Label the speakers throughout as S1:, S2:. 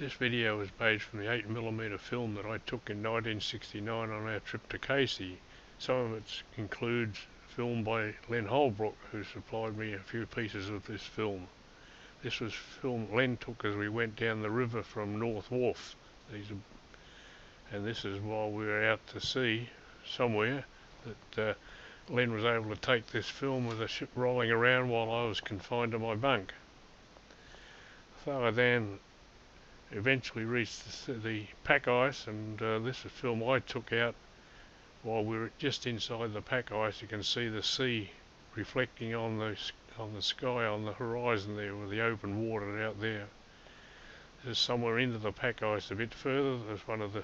S1: This video was made from the 8mm film that I took in 1969 on our trip to Casey. Some of it includes film by Len Holbrook, who supplied me a few pieces of this film. This was film Len took as we went down the river from North Wharf. And this is while we were out to sea somewhere that Len was able to take this film with the ship rolling around while I was confined to my bunk. Thala then eventually reached the pack ice, and this is film I took out while we were just inside the pack ice. You can see the sea reflecting on the sky on the horizon there with the open water out there. This is somewhere into the pack ice a bit further. There's one of the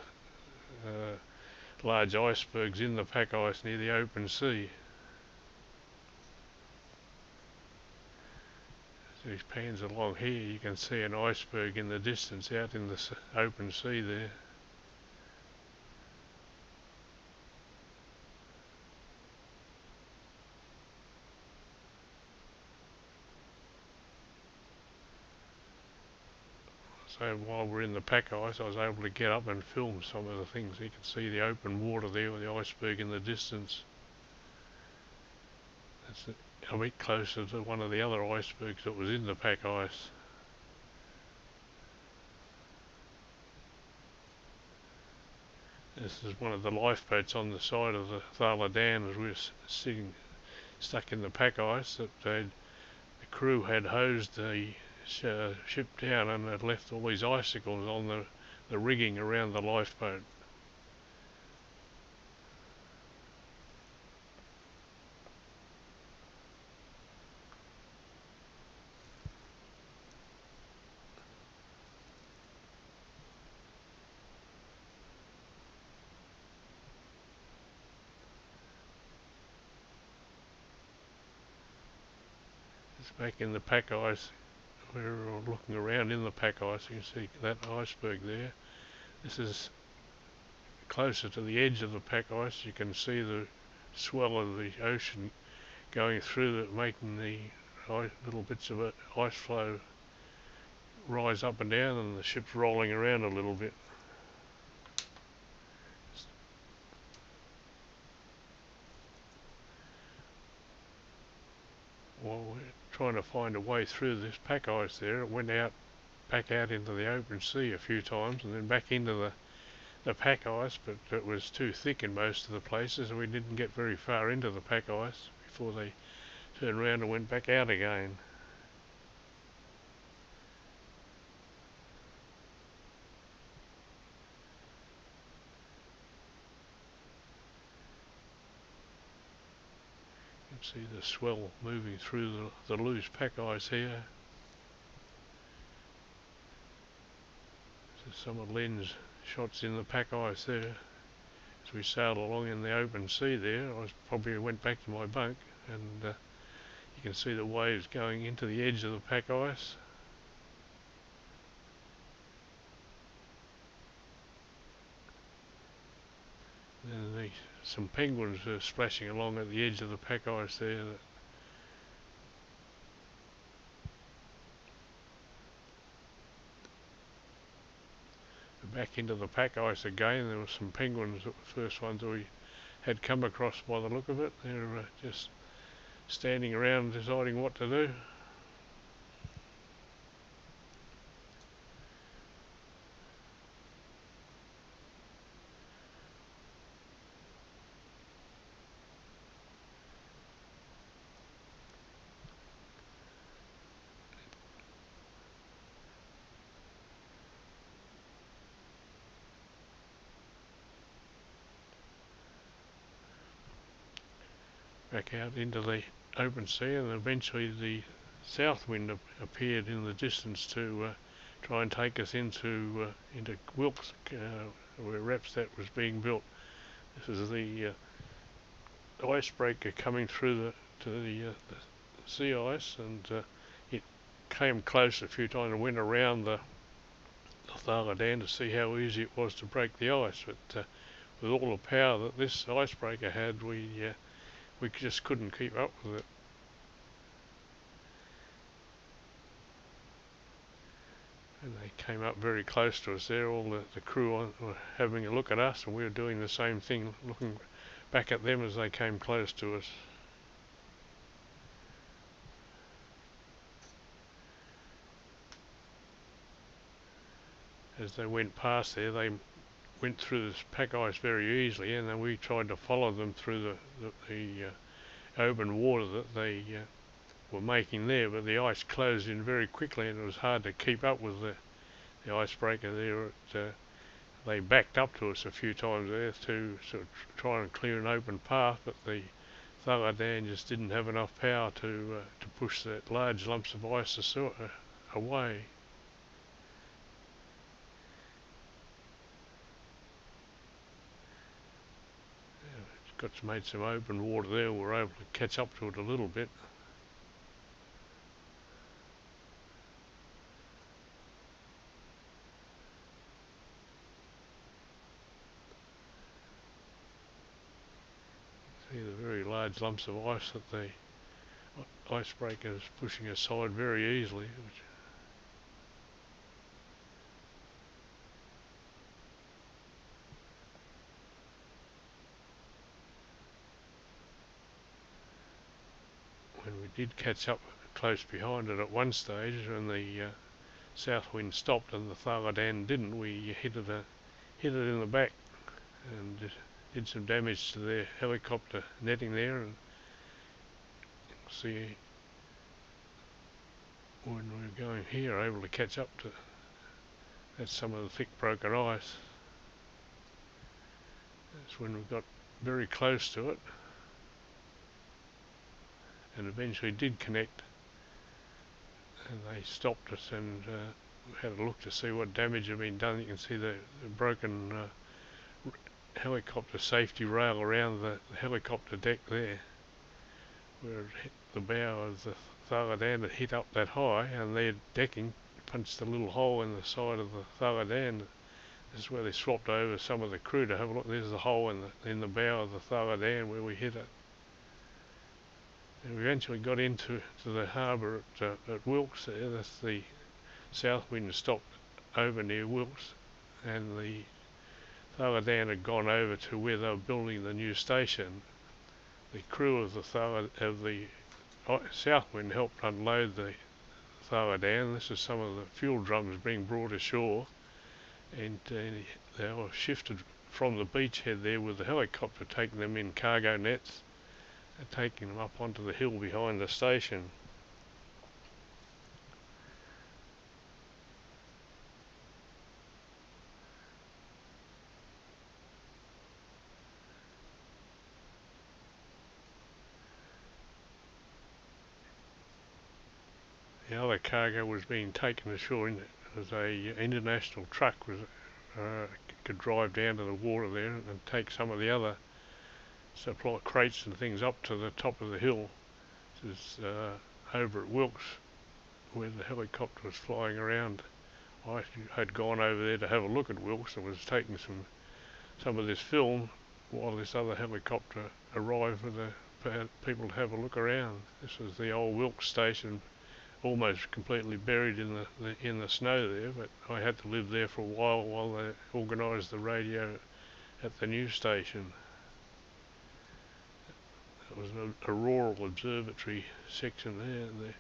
S1: large icebergs in the pack ice near the open sea. As these pans along here, you can see an iceberg in the distance out in the open sea there. So while we're in the pack ice, I was able to get up and film some of the things. You can see the open water there with the iceberg in the distance. That's a bit closer to one of the other icebergs that was in the pack ice. This is one of the lifeboats on the side of the Thala dam as we were sitting stuck in the pack ice. That the crew had hosed the ship down and had left all these icicles on the rigging around the lifeboat. It's back in the pack ice. We're looking around in the pack ice. You can see that iceberg there. This is closer to the edge of the pack ice. You can see the swell of the ocean going through it, making the little bits of ice floe rise up and down, and the ship's rolling around a little bit. While we're trying to find a way through this pack ice there, it went back out into the open sea a few times and then back into the pack ice, but it was too thick in most of the places and we didn't get very far into the pack ice before they turned around and went back out again. You can see the swell moving through the loose pack ice here. So some of Len's shots in the pack ice there. As we sailed along in the open sea there, I probably went back to my bunk, and you can see the waves going into the edge of the pack ice. And then some penguins were splashing along at the edge of the pack ice there. Back into the pack ice again. There were some penguins, the first ones that we had come across by the look of it. They're just standing around deciding what to do. Back out into the open sea, and eventually the south wind appeared in the distance to try and take us into Wilkes, where Repstat was being built. This is the icebreaker coming through the sea ice, and it came close a few times and went around the Thala dam to see how easy it was to break the ice. But with all the power that this icebreaker had, we just couldn't keep up with it. And they came up very close to us there. All the crew were having a look at us, and we were doing the same thing, looking back at them as they came close to us. As they went past there, they went through this pack ice very easily, and then we tried to follow them through the open water that they were making there, but the ice closed in very quickly, and it was hard to keep up with the icebreaker there. They backed up to us a few times there to sort of try and clear an open path, but the Thala dam just didn't have enough power to push that large lumps of ice away. Made some open water there. We were able to catch up to it a little bit. See the very large lumps of ice that the icebreaker is pushing aside very easily. When we did catch up close behind it at one stage, when the south wind stopped and the Thala dam didn't, we hit it in the back and did some damage to their helicopter netting there. And see, when we were going here, able to catch up to that's some of the thick broken ice. That's when we got very close to it and eventually did connect, and they stopped us and had a look to see what damage had been done. You can see the broken helicopter safety rail around the helicopter deck there, where it hit the bow of the Thala dam. It hit up that high, and their decking punched a little hole in the side of the Thala dam. This is where they swapped over some of the crew to have a look. There's the hole in the bow of the Thala dam where we hit it. And we eventually got into the harbour at Wilkes there. That's the south wind stopped over near Wilkes, and the Thala dam had gone over to where they were building the new station. The crew of the south wind helped unload the Thala dam. This is some of the fuel drums being brought ashore, and they were shifted from the beachhead there with the helicopter, taking them in cargo nets and taking them up onto the hill behind the station. The other cargo was being taken ashore. As a international truck could drive down to the water there and take some of the other supply crates and things up to the top of the hill. This is over at Wilkes, where the helicopter was flying around. I had gone over there to have a look at Wilkes and was taking some of this film while this other helicopter arrived for the people to have a look around. This was the old Wilkes station, almost completely buried in the snow there, but I had to live there for a while they organised the radio at the new station. It was a rural observatory section there.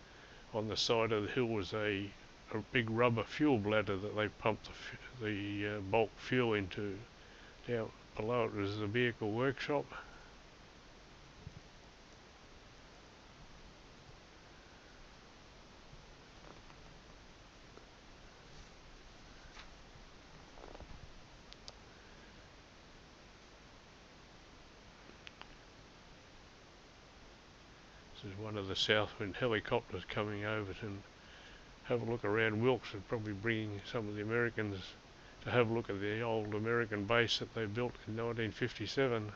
S1: On the side of the hill was a big rubber fuel bladder that they pumped the bulk fuel into. Down below it was the vehicle workshop. This is one of the Southwind helicopters coming over to have a look around Wilkes, and probably bringing some of the Americans to have a look at the old American base that they built in 1957.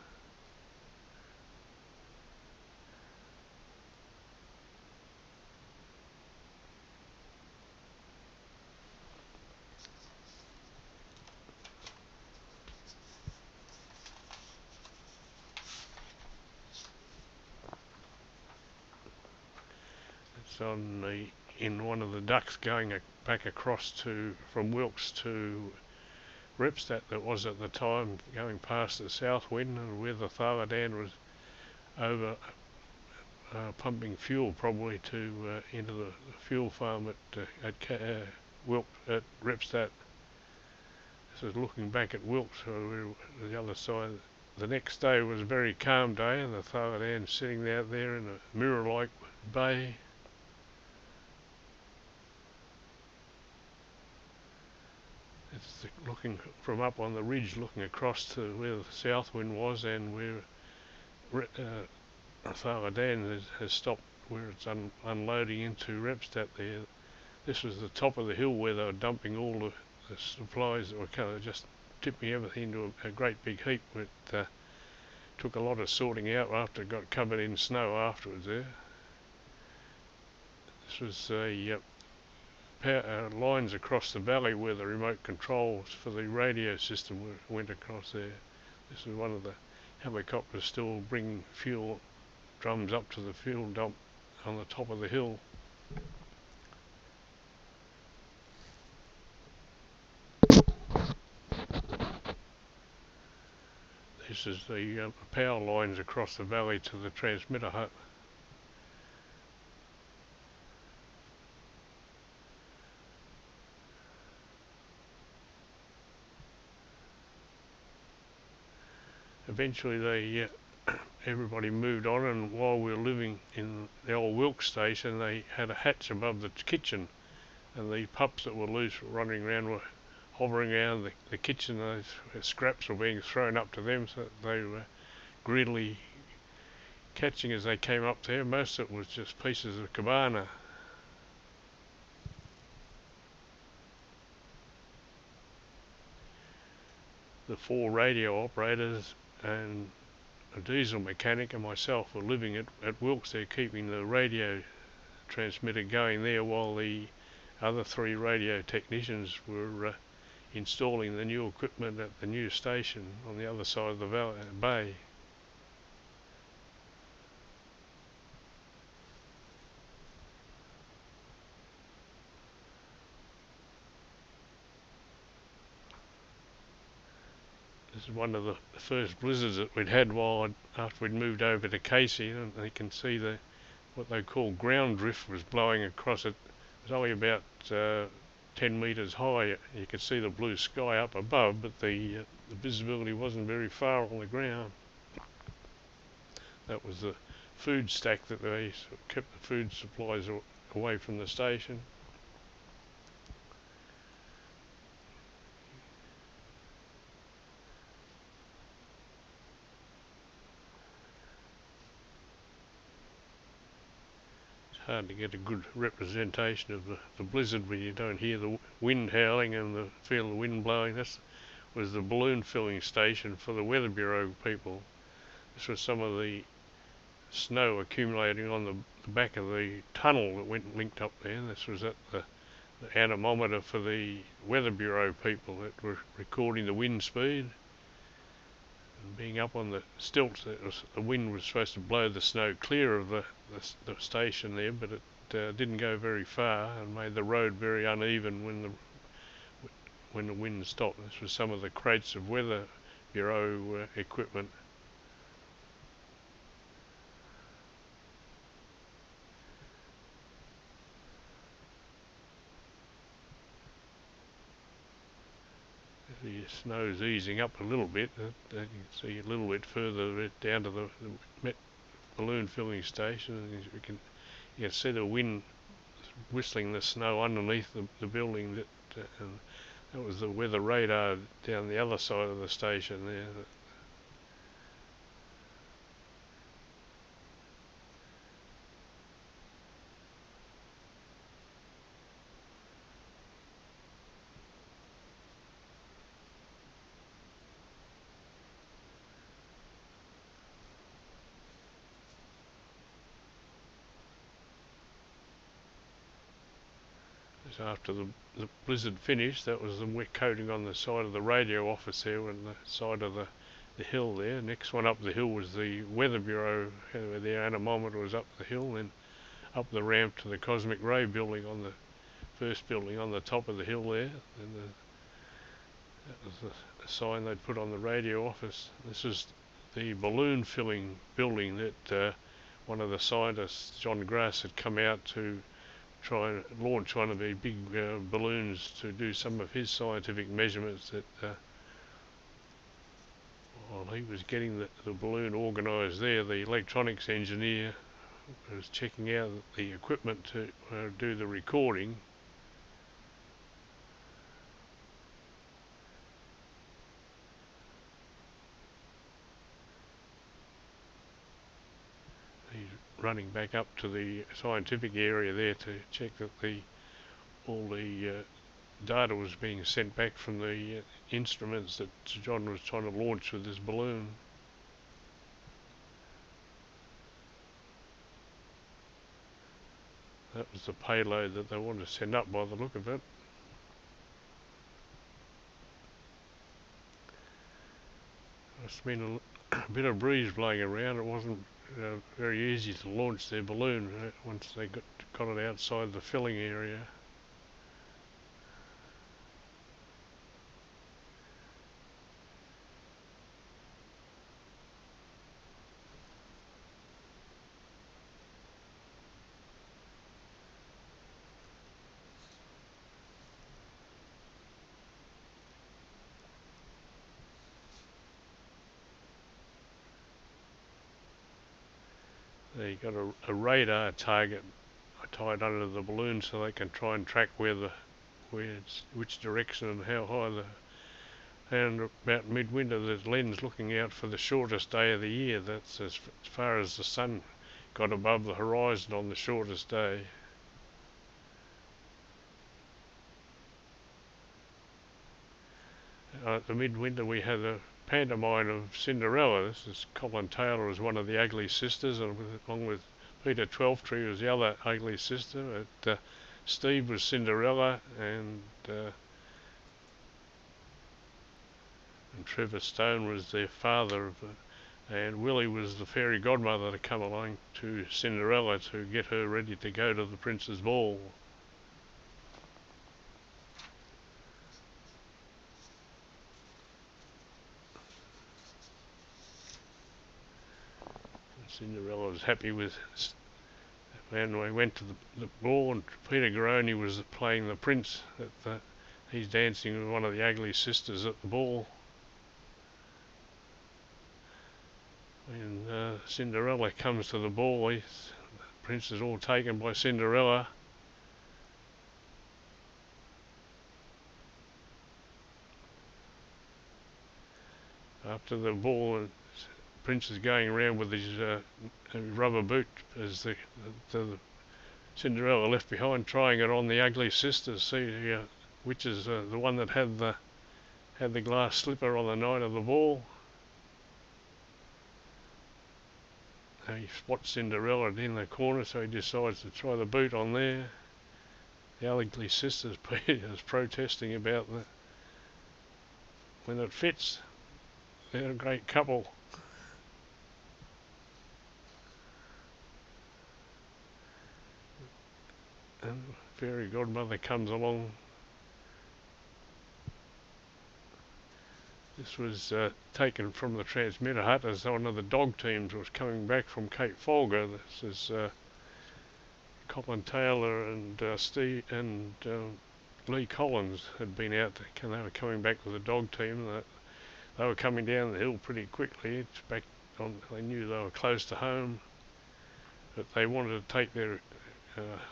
S1: It's on the in one of the ducts going back across from Wilkes to Ripstadt that was at the time, going past the south wind, and where the Thala dam was over pumping fuel probably to into the fuel farm at Ripstadt. This is looking back at Wilkes, so we were the other side. The next day was a very calm day, and the Thala dam sitting out there in a mirror-like bay. It's looking from up on the ridge, looking across to where the south wind was, and where Thala dam has stopped, where it's unloading into Ripstadt there. This was the top of the hill where they were dumping all the supplies that were coming, just tipping everything into a great big heap. It took a lot of sorting out after it got covered in snow afterwards there. This was lines across the valley where the remote controls for the radio system went across there. This was one of the helicopters still bringing fuel drums up to the fuel dump on the top of the hill. This is the power lines across the valley to the transmitter hut. Eventually everybody moved on, and while we were living in the old Wilkes station, they had a hatch above the kitchen, and the pups that were loose running around were hovering around the kitchen. Those scraps were being thrown up to them, so they were greedily catching as they came up there. Most of it was just pieces of cabana. The 4 radio operators and a diesel mechanic and myself were living at Wilkes there, keeping the radio transmitter going there, while the other 3 radio technicians were installing the new equipment at the new station on the other side of the bay. This is one of the first blizzards that we'd had after we'd moved over to Casey, and you can see what they call ground drift was blowing across it. It was only about 10 metres high. You could see the blue sky up above, but the visibility wasn't very far on the ground. That was the food stack that they kept the food supplies away from the station. Hard to get a good representation of the blizzard when you don't hear the wind howling and feel the wind blowing. This was the balloon filling station for the Weather Bureau people. This was some of the snow accumulating on the back of the tunnel that went linked up there. This was at the anemometer for the Weather Bureau people that were recording the wind speed. And being up on the stilts, the wind was supposed to blow the snow clear of the station there, but it didn't go very far and made the road very uneven when the wind stopped. This was some of the crates of Weather Bureau equipment. The snow's easing up a little bit. You can see a little bit further down to the balloon filling station, and you can see the wind whistling the snow underneath the building. And that was the weather radar down the other side of the station there. So after the blizzard finished, that was the wet coating on the side of the radio office there, and the side of the hill there. Next one up the hill was the Weather Bureau, where their anemometer was up the hill. Then up the ramp to the Cosmic Ray building on the first building on the top of the hill there. And that was a sign they'd put on the radio office. This is the balloon filling building that one of the scientists, John Grass, had come out to try and launch one of the big balloons to do some of his scientific measurements. That while he was getting the balloon organised there, the electronics engineer was checking out the equipment to do the recording. He's running back up to the scientific area there to check that all the data was being sent back from the instruments that John was trying to launch with this balloon. That was the payload that they wanted to send up by the look of it. Must have been a bit of breeze blowing around. It wasn't very easy to launch their balloon once they got it outside the filling area. They got a radar target tied under the balloon so they can try and track which direction and how high and about midwinter there's Len's looking out for the shortest day of the year. That's as far as the sun got above the horizon on the shortest day. At the midwinter we had a pantomime of Cinderella. This is Colin Taylor as one of the ugly sisters, and along with Peter Twelftree was the other ugly sister. Steve was Cinderella, and Trevor Stone was their father, and Willie was the fairy godmother to come along to Cinderella to get her ready to go to the prince's ball. Cinderella was happy with when we went to the ball, and Peter Garrone was playing the prince. He's dancing with one of the ugly sisters at the ball. When Cinderella comes to the ball, the prince is all taken by Cinderella. After the ball, the prince is going around with his rubber boot as the Cinderella left behind, trying it on the ugly sister, see which is the one that had the glass slipper on the night of the ball. He spots Cinderella in the corner, so he decides to try the boot on there. The ugly sister's is protesting about when it fits. They're a great couple. And fairy godmother comes along. This was taken from the transmitter hut as one of the dog teams was coming back from Cape Folga. This is Colin Taylor and Steve and Lee Collins had been out. They were coming back with a dog team. They were coming down the hill pretty quickly. They knew they were close to home, but they wanted to take their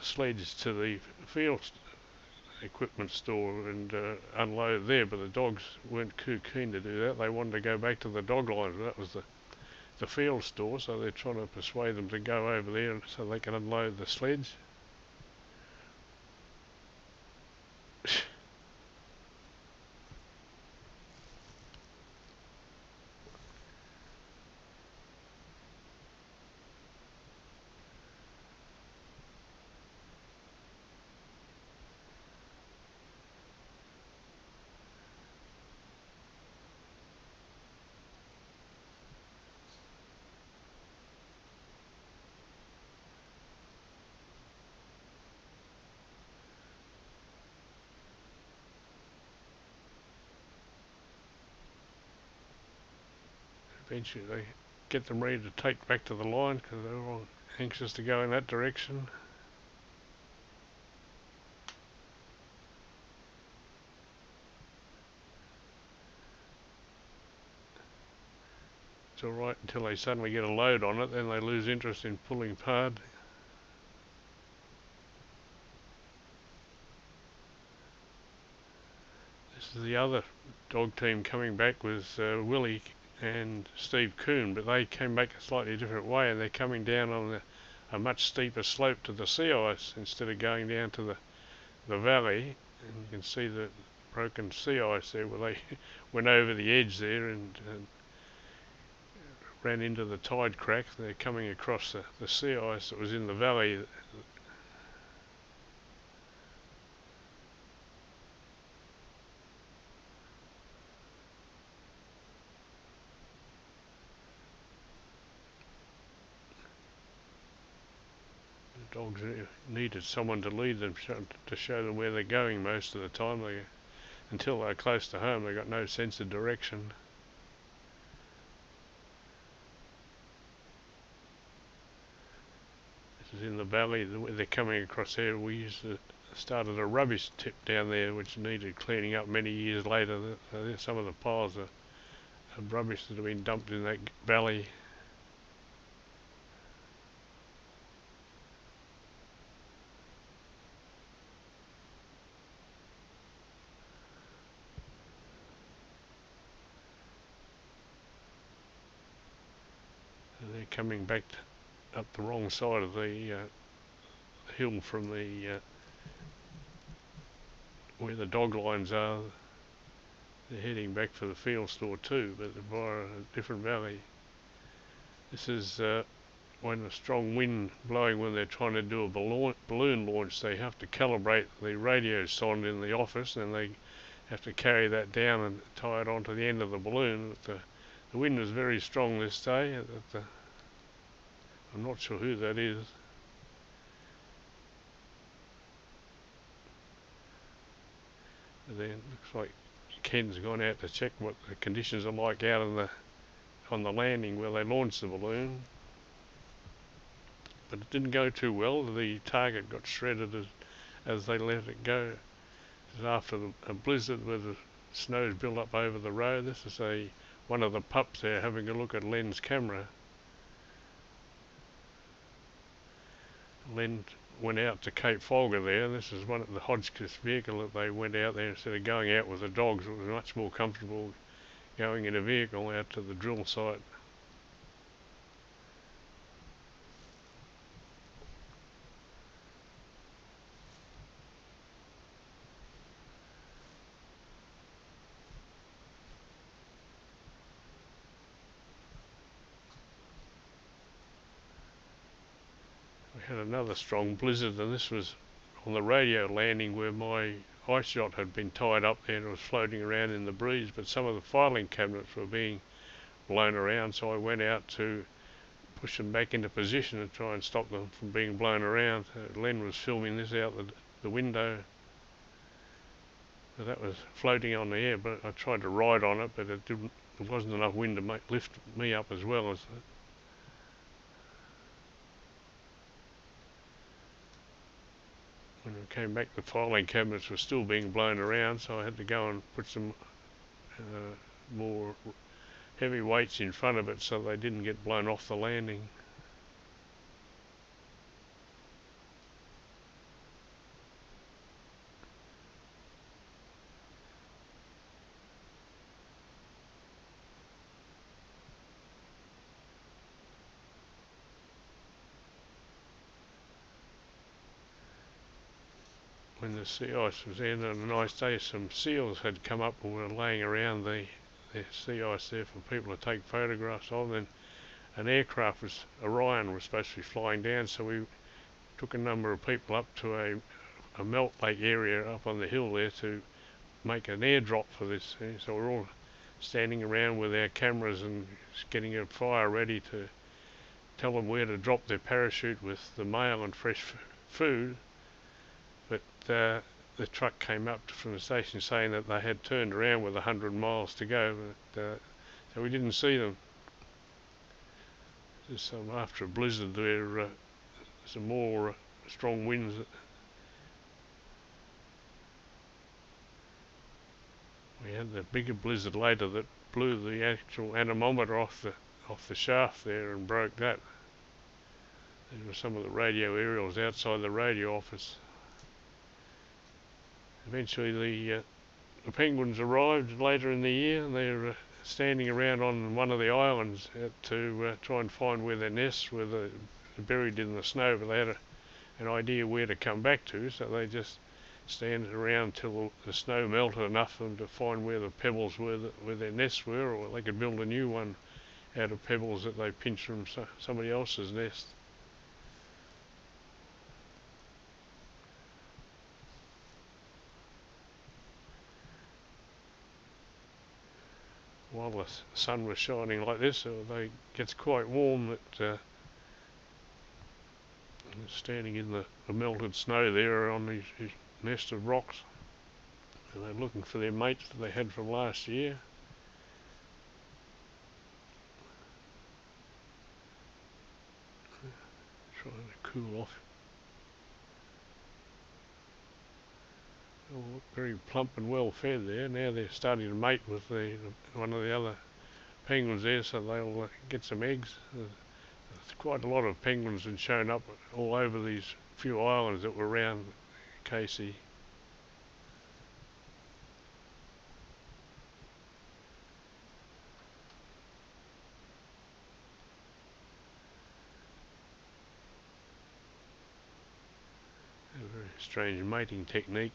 S1: sledge to the field equipment store and unload there, but the dogs weren't too keen to do that. They wanted to go back to the dog line. That was the field store, so they're trying to persuade them to go over there so they can unload the sledge. eventually they get them ready to take back to the line because they're all anxious to go in that direction. It's alright until they suddenly get a load on it, then they lose interest in pulling hard. This is the other dog team coming back with Willie and Steve Coon, but they came back a slightly different way, and they're coming down on a much steeper slope to the sea ice instead of going down to the valley. And you can see the broken sea ice there where they went over the edge there and ran into the tide crack. They're coming across the sea ice that was in the valley. The dogs needed someone to lead them, to show them where they're going most of the time. Until they're close to home, they've got no sense of direction. This is in the valley where they're coming across here. We started a rubbish tip down there which needed cleaning up many years later. There's some of the piles of rubbish that have been dumped in that valley. And they're coming back up the wrong side of the hill from the where the dog lines are. They're heading back for the field store too, but via a different valley. This is when a strong wind blowing when they're trying to do a balloon launch. They have to calibrate the radio sonde in the office, and they have to carry that down and tie it onto the end of the balloon. The wind was very strong this day. I'm not sure who that is. But then it looks like Ken's gone out to check what the conditions are like out on the landing where they launched the balloon. But it didn't go too well. The target got shredded as they let it go. This is after a blizzard where the snow's built up over the road. This is one of the pups there having a look at Len's camera. Len went out to Cape Folger there. This is one of the Hotchkiss vehicle that they went out there instead of going out with the dogs. It was much more comfortable going in a vehicle out to the drill site. We had another strong blizzard, and this was on the radio landing where my ice yacht had been tied up there and it was floating around in the breeze, but some of the filing cabinets were being blown around, so I went out to push them back into position and try and stop them from being blown around. Len was filming this out the window. So that was floating on the air, but I tried to ride on it, but there wasn't enough wind to lift me up as well as that. When we came back, the filing cabinets were still being blown around, so I had to go and put some more heavy weights in front of it so they didn't get blown off the landing. When the sea ice was in on a nice day, some seals had come up and were laying around the sea ice there for people to take photographs of. And an aircraft, Orion, was supposed to be flying down, so we took a number of people up to a melt lake area up on the hill there to make an airdrop for this. So we're all standing around with our cameras and getting a fire ready to tell them where to drop their parachute with the mail and fresh food. But the truck came up from the station saying that they had turned around with 100 miles to go, but so we didn't see them. There's some after a blizzard there, some more strong winds. We had that bigger blizzard later that blew the actual anemometer off the shaft there and broke that. There were some of the radio aerials outside the radio office. Eventually the penguins arrived later in the year, and they're standing around on one of the islands to try and find where their nests were buried in the snow, but they had an idea where to come back to, so they just stand around till the snow melted enough for them to find where the pebbles were where their nests were, or they could build a new one out of pebbles that they pinched from somebody else's nest. While the sun was shining like this, it gets quite warm. Standing in the melted snow there on these nest of rocks, and they're looking for their mates that they had from last year. Trying to cool off. All look very plump and well fed there. Now they're starting to mate with one of the other penguins there, so they'll get some eggs. There's quite a lot of penguins had shown up all over these few islands that were around Casey. A very strange mating technique.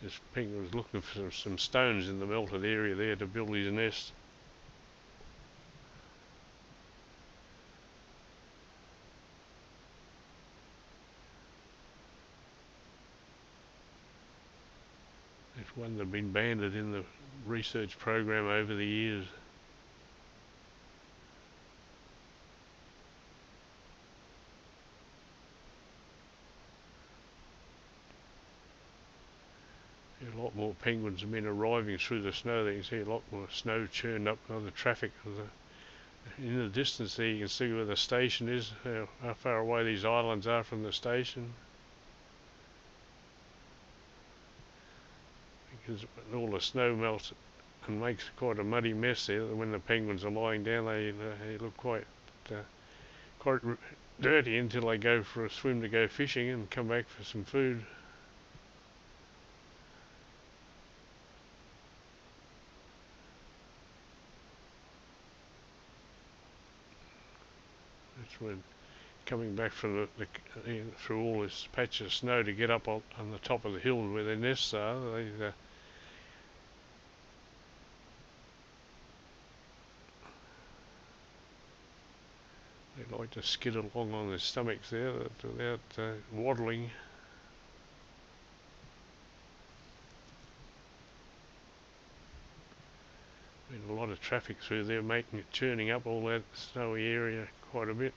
S1: This penguin was looking for some stones in the melted area there to build his nest. There's one that had been banded in the research program over the years. A lot more penguins have been arriving through the snow. You can see a lot more snow churned up by the traffic. In the distance there you can see where the station is, how far away these islands are from the station. Because all the snow melts and makes quite a muddy mess there. When the penguins are lying down, they look quite dirty until they go for a swim to go fishing and come back for some food. That's when coming back from through all this patch of snow to get up on the top of the hill where their nests are. They like to skid along on their stomachs there without waddling. Been a lot of traffic through there, churning up all that snowy area quite a bit.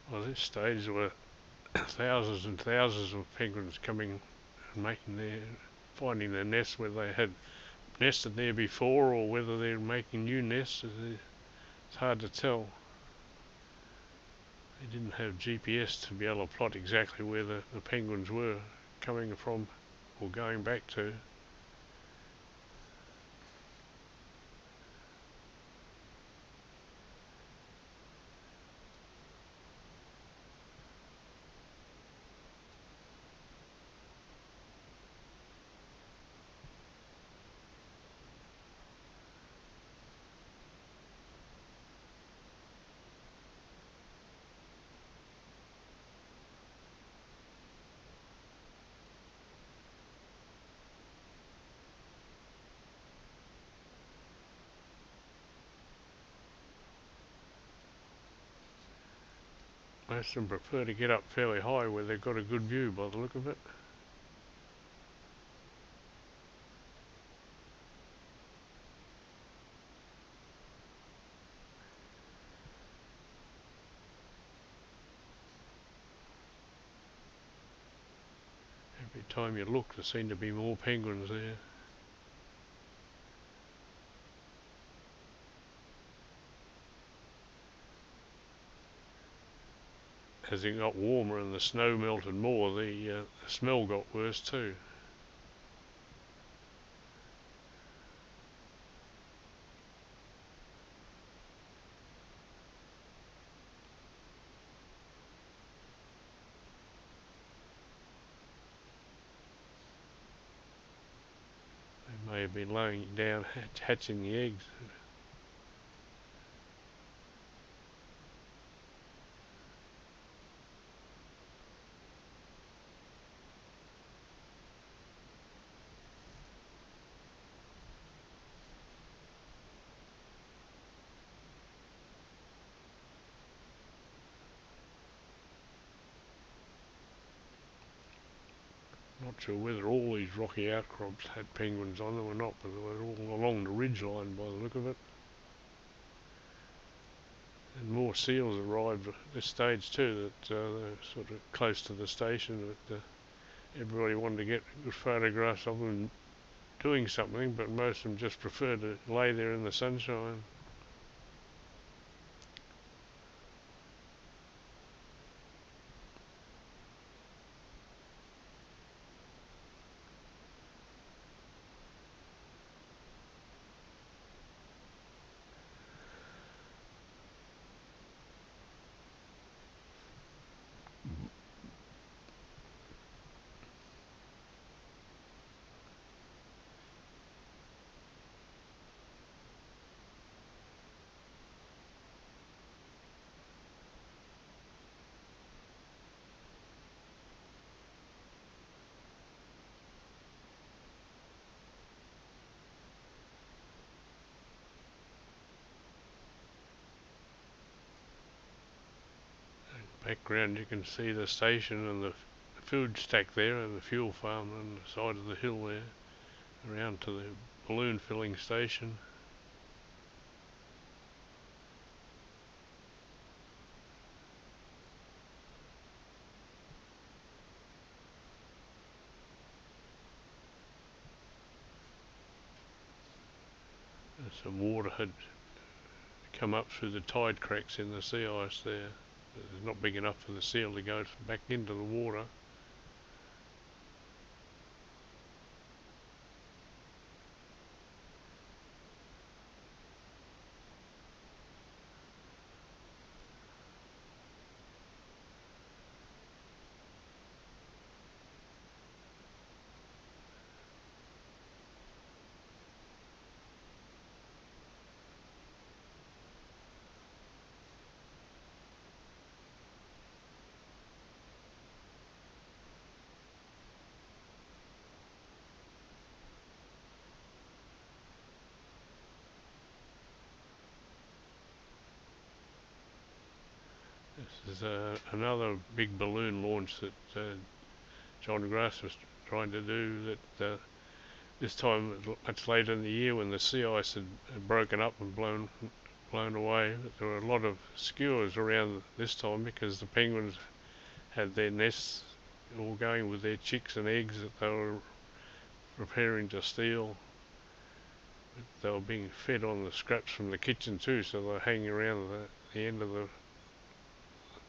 S1: Well, at this stage there were thousands and thousands of penguins coming and finding their nests where they had nested there before, or whether they're making new nests. It's hard to tell. They didn't have GPS to be able to plot exactly where the penguins were coming from or going back to. Most of them prefer to get up fairly high where they've got a good view by the look of it. Every time you look, there seem to be more penguins there. As it got warmer and the snow melted more, the smell got worse too. They may have been laying down, hatching the eggs. Not sure whether all these rocky outcrops had penguins on them or not, but they were all along the ridge line by the look of it. And more seals arrived at this stage too, that they're sort of close to the station, that everybody wanted to get good photographs of them doing something, but most of them just preferred to lay there in the sunshine. Background you can see the station and the food stack there and the fuel farm on the side of the hill there, around to the balloon filling station. And some water had come up through the tide cracks in the sea ice there. It's not big enough for the seal to go back into the water. This is another big balloon launch that John Grass was trying to do, that this time much later in the year when the sea ice had broken up and blown away. But there were a lot of skewers around this time because the penguins had their nests all going with their chicks and eggs that they were preparing to steal. They were being fed on the scraps from the kitchen too, so they were hanging around the end of the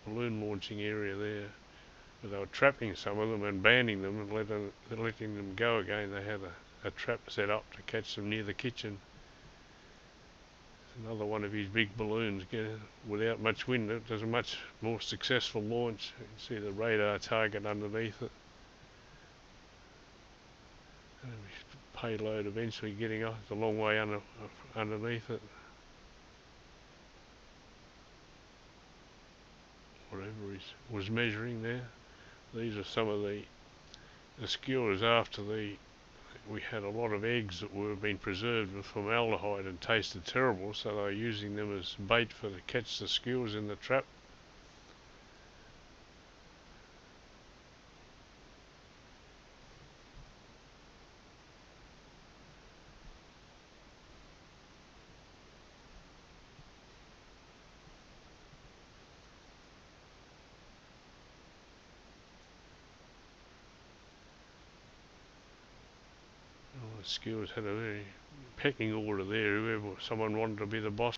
S1: balloon launching area there. But they were trapping some of them and banning them and letting them go again. They had a trap set up to catch them near the kitchen. It's another one of his big balloons. Without much wind, it does a much more successful launch. You can see the radar target underneath it. And his payload eventually getting off. It's a long way underneath it. Whatever he was measuring there. These are some of the skewers after we had a lot of eggs that were being preserved with formaldehyde and tasted terrible, so they were using them as bait to catch the skewers in the trap. Well, the skewers had a very pecking order there. Whoever someone wanted to be the boss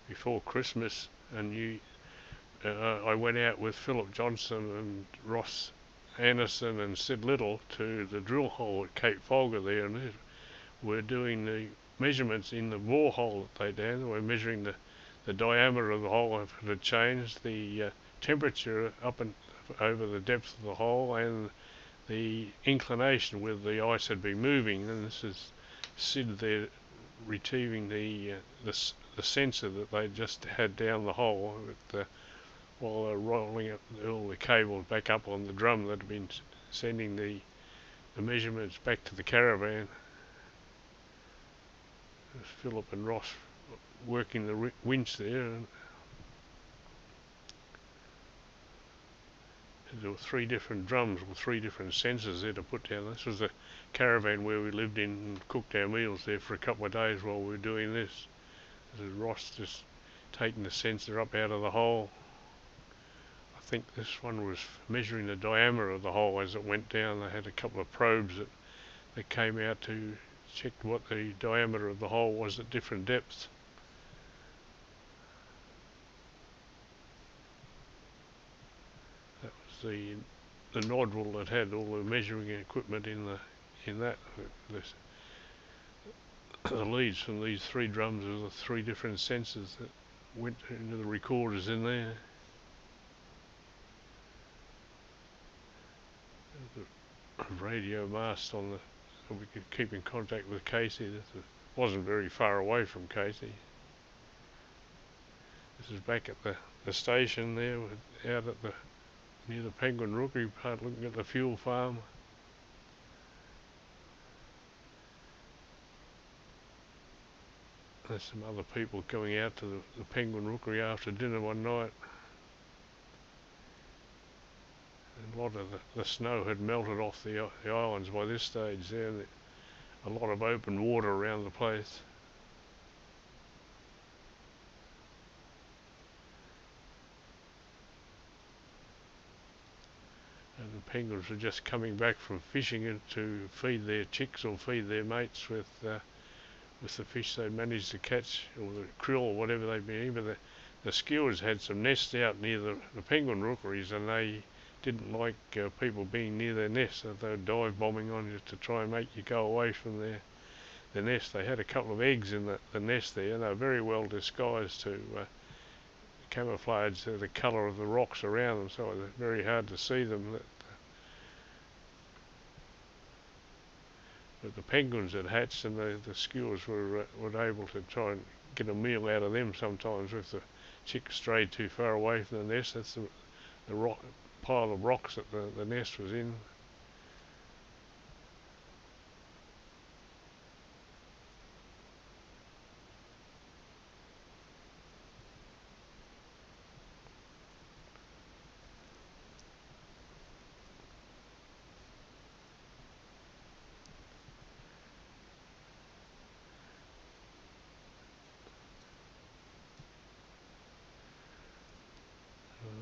S1: before Christmas, and I went out with Philip Johnson and Ross Anderson and Sid Little to the drill hole at Cape Folger there, and we're doing the measurements in the borehole that they did. We're measuring the diameter of the hole if it had changed, the temperature up and over the depth of the hole, and the inclination where the ice had been moving. And this is Sid there retrieving the sensor that they just had down the hole while they're rolling up all the cables back up on the drum that had been sending the measurements back to the caravan. There's Philip and Ross working the winch there, and there were 3 different drums with 3 different sensors there to put down. This was the caravan where we lived in and cooked our meals there for a couple of days while we were doing this. This is Ross just taking the sensor up out of the hole. I think this one was measuring the diameter of the hole as it went down. They had a couple of probes that came out to check what the diameter of the hole was at different depths. That was the nodule that had all the measuring equipment in that. The leads from these 3 drums are the 3 different sensors that went into the recorders in there. The radio mast on so we could keep in contact with Casey. This wasn't very far away from Casey. This is back at the station there, out at near the Penguin Rookery part, looking at the fuel farm. There's some other people going out to the Penguin Rookery after dinner one night. And a lot of the snow had melted off the islands by this stage there. A lot of open water around the place. And the penguins were just coming back from fishing to feed their chicks or feed their mates with the fish they managed to catch, or the krill or whatever they'd been eating. But the skewers had some nests out near the penguin rookeries, and they didn't like people being near their nests, so they were dive bombing on you to try and make you go away from their nest. They had a couple of eggs in the nest there, and they were very well disguised to camouflage the colour of the rocks around them, so it was very hard to see them. But the penguins had hatched, and the skewers were able to try and get a meal out of them sometimes if the chick strayed too far away from the nest. That's the rock pile of rocks that the nest was in.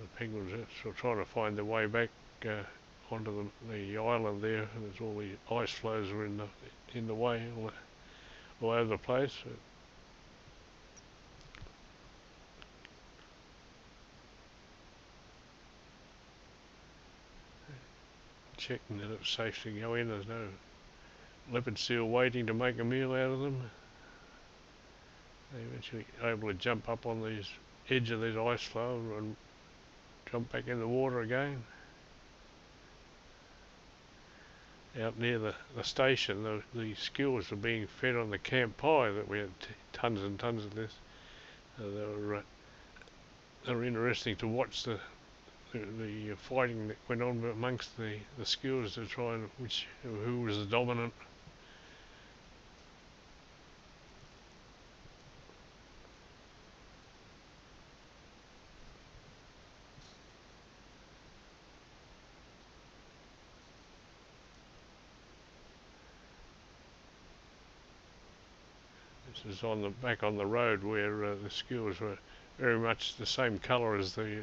S1: The penguins are still trying to find their way back onto the island there, and there's all the ice floes are in the way all over the place. Checking that it's safe to go in. There's no leopard seal waiting to make a meal out of them. They're eventually able to jump up on the edge of this ice floe and jump back in the water again. Out near the station, the skewers were being fed on the camp pie that we had tons and tons of this. They were interesting to watch the fighting that went on amongst the skewers to try and who was the dominant. This is back on the road where the skewers were very much the same colour as the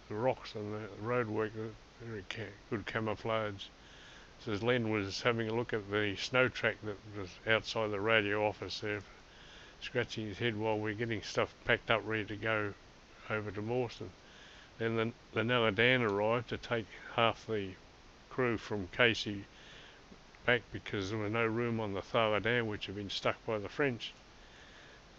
S1: rocks and the road work, very good camouflage. Says Len was having a look at the snow track that was outside the radio office there, scratching his head while we're getting stuff packed up ready to go over to Mawson. Then the Naladan arrived to take half the crew from Casey back because there was no room on the Thala Dam, which had been stuck by the French.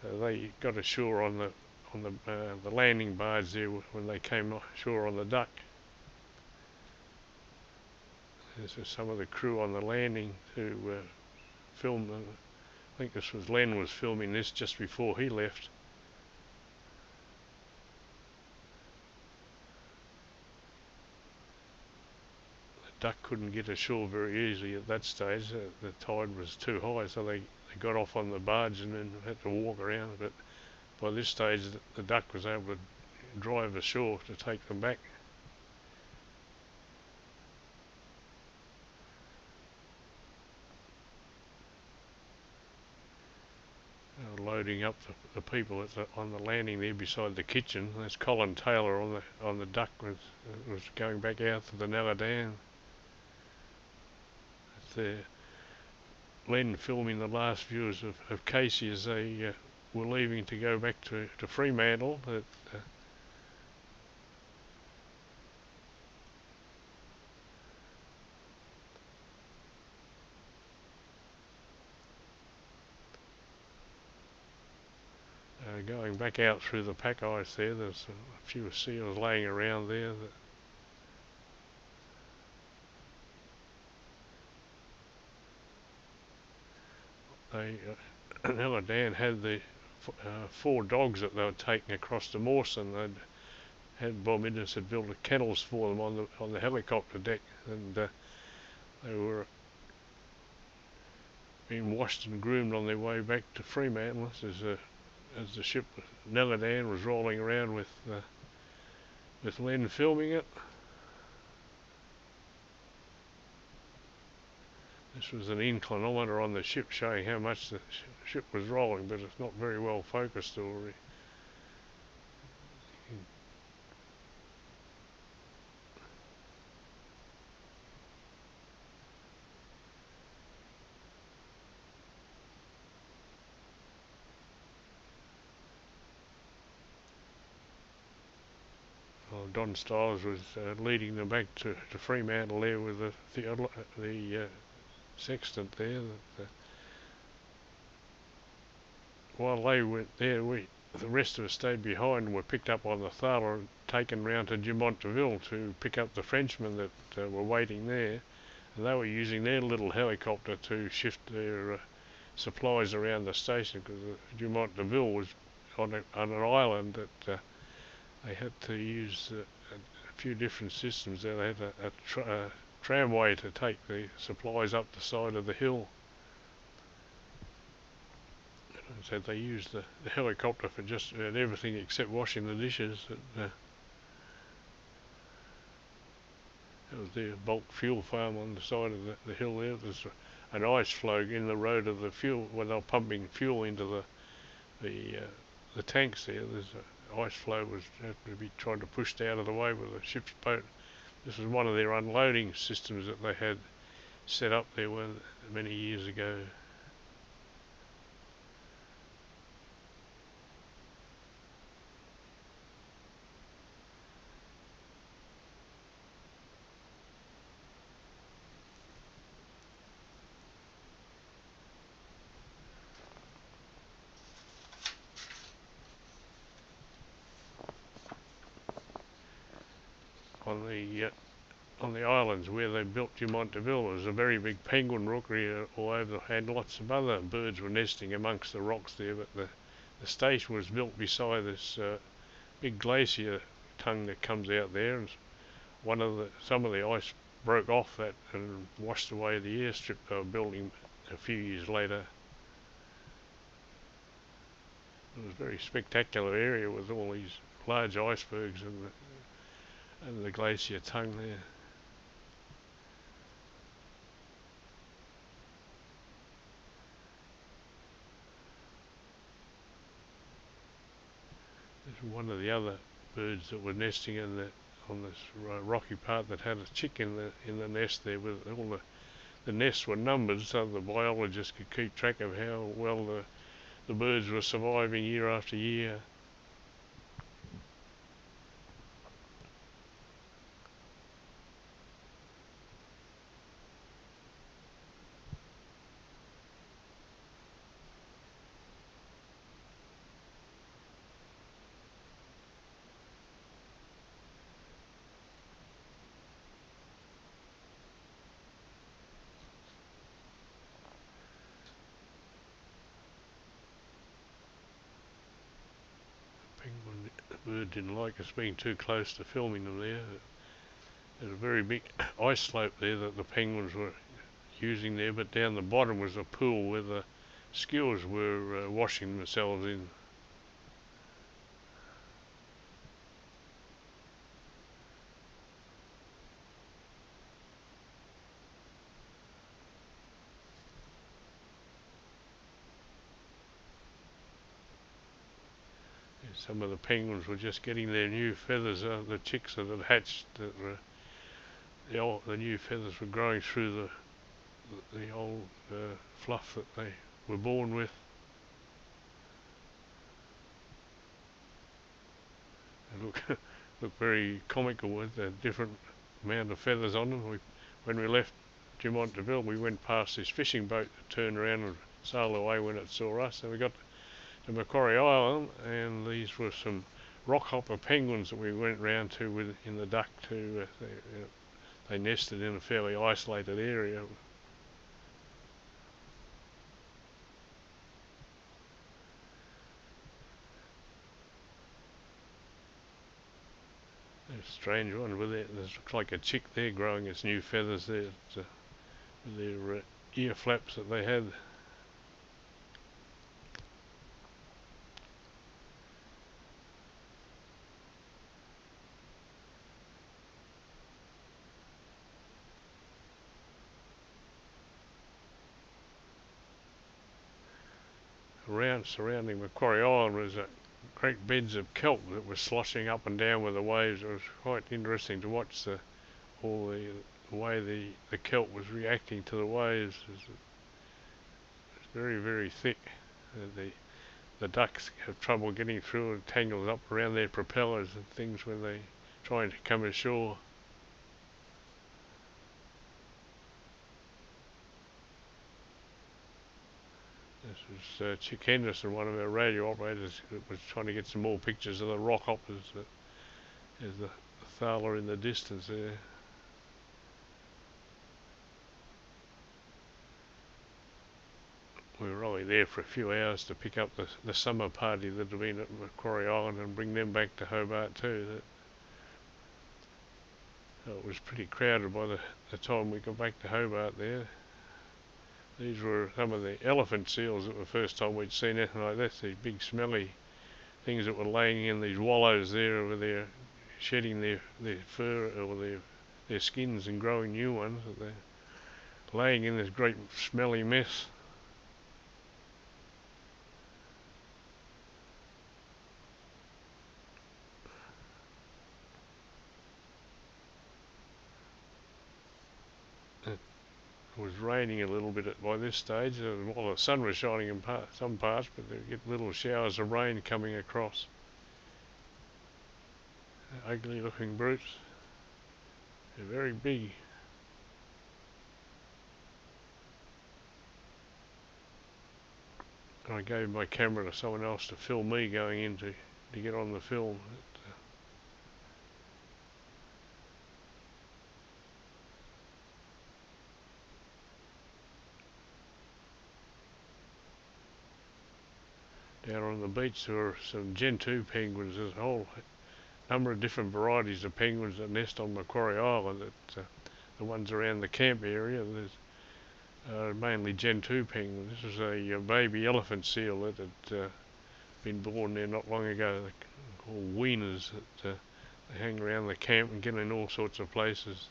S1: So they got ashore on the landing barge there when they came ashore on the Duck. This is some of the crew on the landing who filmed. I think this was Len was filming this just before he left. The Duck couldn't get ashore very easily at that stage. The tide was too high, so they got off on the barge and then had to walk around. But by this stage, the Duck was able to drive ashore to take them back. Loading up the people on the landing there beside the kitchen. There's Colin Taylor on the Duck was going back out to the Naladan. There, Len filming the last views of Casey as they were leaving to go back to Fremantle. But, going back out through the pack ice there's a few seals laying around there. Naladan had the 4 dogs that they were taking across to Mawson. They'd had Bob Innes had built kennels for them on the helicopter deck, and they were being washed and groomed on their way back to Fremantle as the ship Naladan was rolling around with Len filming it. This was an inclinometer on the ship showing how much the ship was rolling, but it's not very well focused already. Don Stiles was leading them back to Fremantle there with the sextant there. While they went there, the rest of us stayed behind and were picked up on the Thala and taken round to Jumontville to pick up the Frenchmen that were waiting there. And they were using their little helicopter to shift their supplies around the station because Jumontville was on an island that they had to use a few different systems there. They had a tramway to take the supplies up the side of the hill. And so they used the helicopter for just about everything except washing the dishes. That was their bulk fuel farm on the side of the hill there. There's an ice floe in the road of the fuel when they were pumping fuel into the tanks there. There's ice floe was had to be trying to pushed out of the way with a ship's boat. This was one of their unloading systems that they had set up there many years ago. On the islands where they built Jumontville, there was a very big penguin rookery all over, and lots of other birds were nesting amongst the rocks there. But the station was built beside this big glacier tongue that comes out there, and some of the ice broke off that and washed away the airstrip they were building a few years later. It was a very spectacular area with all these large icebergs and the glacier tongue there. There's one of the other birds that were nesting on this rocky part that had a chick in the nest there with all the nests were numbered so the biologists could keep track of how well the birds were surviving year after year. Penguin bird didn't like us being too close to filming them there. There's a very big ice slope there that the penguins were using there, but down the bottom was a pool where the skills were washing themselves in. Some of the penguins were just getting their new feathers, the chicks that had hatched, the new feathers were growing through the old fluff that they were born with. They look very comical with the different amount of feathers on them. When we left Dumont Deville, we went past this fishing boat that turned around and sailed away when it saw us, and we got to Macquarie Island, and these were some rockhopper penguins that we went round to in the duck too. They nested in a fairly isolated area. A strange one with it. There's looks like a chick there growing its new feathers there with their ear flaps that they had. Around surrounding Macquarie Island was great beds of kelp that were sloshing up and down with the waves. It was quite interesting to watch the way the kelp was reacting to the waves. It's very, very thick. The ducks have trouble getting through and tangled up around their propellers and things when they trying to come ashore. This was Chick Henderson, one of our radio operators, was trying to get some more pictures of the rock hoppers. There's the Thala in the distance there. We were only there for a few hours to pick up the summer party that had been at Macquarie Island and bring them back to Hobart too. It was pretty crowded by the time we got back to Hobart there. These were some of the elephant seals that the first time we'd seen anything like this, these big smelly things that were laying in these wallows there over there, shedding their fur or their skins and growing new ones. They're laying in this great smelly mess. It was raining a little bit by this stage, while the sun was shining in some parts, but they get little showers of rain coming across. Ugly looking brutes. They're very big. I gave my camera to someone else to film me going in to get on the film. Down on the beach there are some Gentoo penguins. There's a whole number of different varieties of penguins that nest on Macquarie Island. The ones around the camp area, there's mainly Gentoo penguins. This was a baby elephant seal that had been born there not long ago. They're called weaners that they hang around the camp and get in all sorts of places.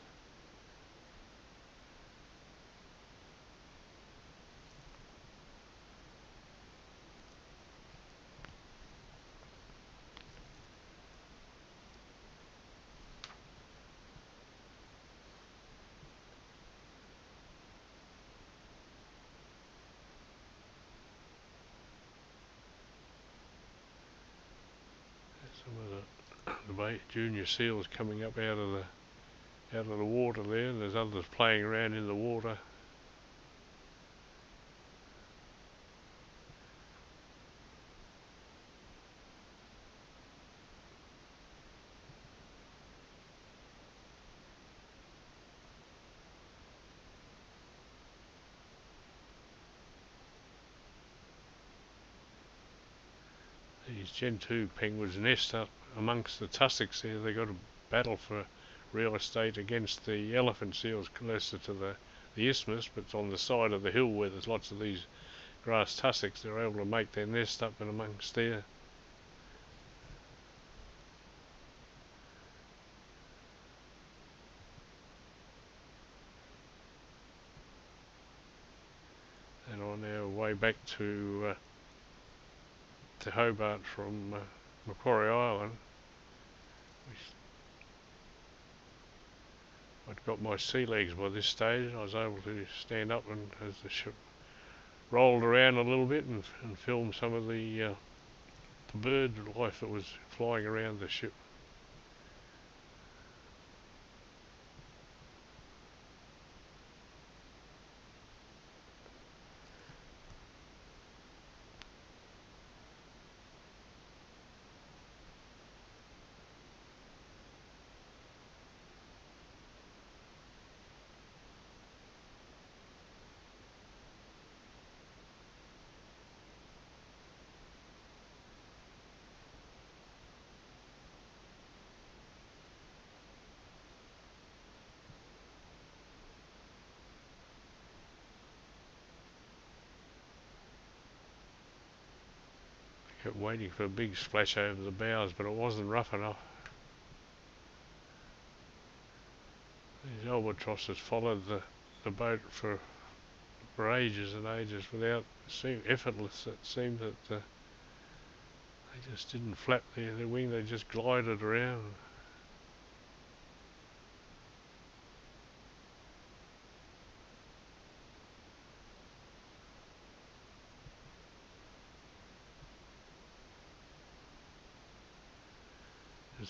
S1: the junior seals coming up out of the water there, and there's others playing around in the water. These Gen 2 penguins nest up amongst the tussocks there. They've got to battle for real estate against the elephant seals closer to the isthmus, but it's on the side of the hill where there's lots of these grass tussocks. They're able to make their nest up and amongst there. And on our way back to Hobart from Macquarie Island, I'd got my sea legs by this stage. I was able to stand up, and as the ship rolled around a little bit and film some of the bird life that was flying around the ship. Kept waiting for a big splash over the bows, but it wasn't rough enough. These albatrosses followed the boat for ages and ages without effortless. It seemed that they just didn't flap their wing, they just glided around.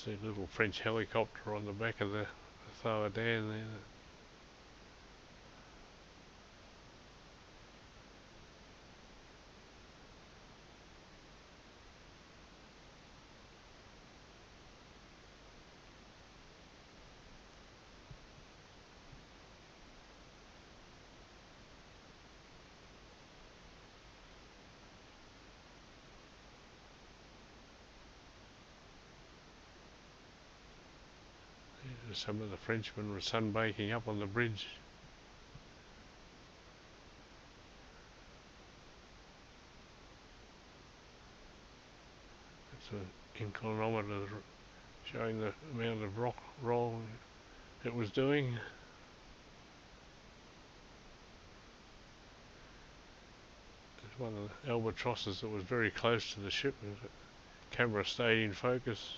S1: There's a little French helicopter on the back of the Thala dam there. Some of the Frenchmen were sunbaking up on the bridge. It's an inclinometer showing the amount of rock roll it was doing. There's one of the albatrosses that was very close to the ship. The camera stayed in focus.